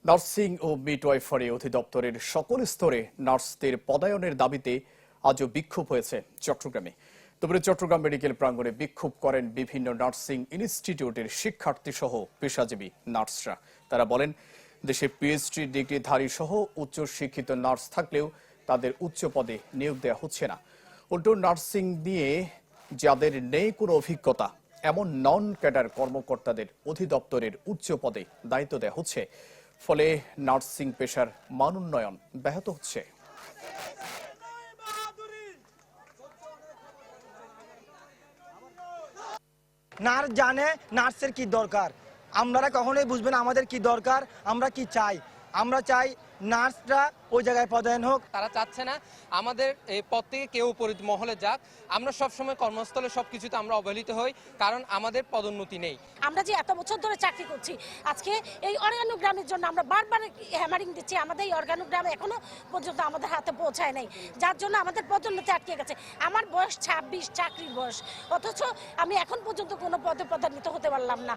Nursing ও midwifery অধিদপ্তরের সকল স্তরে নার্সদের পদায়নের দাবিতে আজও বিক্ষোভ হয়েছে চট্টগ্রামে। তবে চট্টগ্রাম মেডিকেল প্রাঙ্গণে বিক্ষোভ করেন বিভিন্ন নার্সিং ইনস্টিটিউটের শিক্ষার্থী সহ পেশাজীবী নার্সরা। তারা বলেন, দেশে পিএইচডি ডিগ্রিধারী সহ উচ্চশিক্ষিত নার্স থাকলেও তাদের উচ্চ পদে নিয়োগ দেওয়া হচ্ছে না। উল্টো নার্সিং নিয়ে যাদের নেই কোনো অভিজ্ঞতা এমন নন ক্যাডার কর্মকর্তাদের অধিদপ্তরের উচ্চ পদে দায়িত্ব দেওয়া হচ্ছে। ফলে নার্সিং পেশার মানোন্নয়ন ব্যাহত হচ্ছে। নার্স জানে নার্সের কি দরকার, আমরা কখনোই বুঝবেন আমাদের কি দরকার, আমরা কি চাই। আমরা চাই নার্সরা ওই জায়গায় পদায়ন হোক। তারা চাচ্ছে না আমাদের এই পদ থেকে কেউ উপরিত মহলে যাক। আমরা সবসময় কর্মস্থলে সবকিছুতে আমরা অবহেলিত হই, কারণ আমাদের পদোন্নতি নেই। আমরা যে এত বছর ধরে চাকরি করছি, আজকে এই অর্গানোগ্রামের জন্য আমরা বারবার হ্যামারিং দিচ্ছি, আমাদের এই অর্গানোগ্রাম এখনো পর্যন্ত আমাদের হাতে পৌঁছায় নাই, যার জন্য আমাদের পদোন্নতি আটকে গেছে। আমার বয়স 26, চাকরির বয়স, অথচ আমি এখন পর্যন্ত কোনো পদে পদোন্নীত হতে পারলাম না।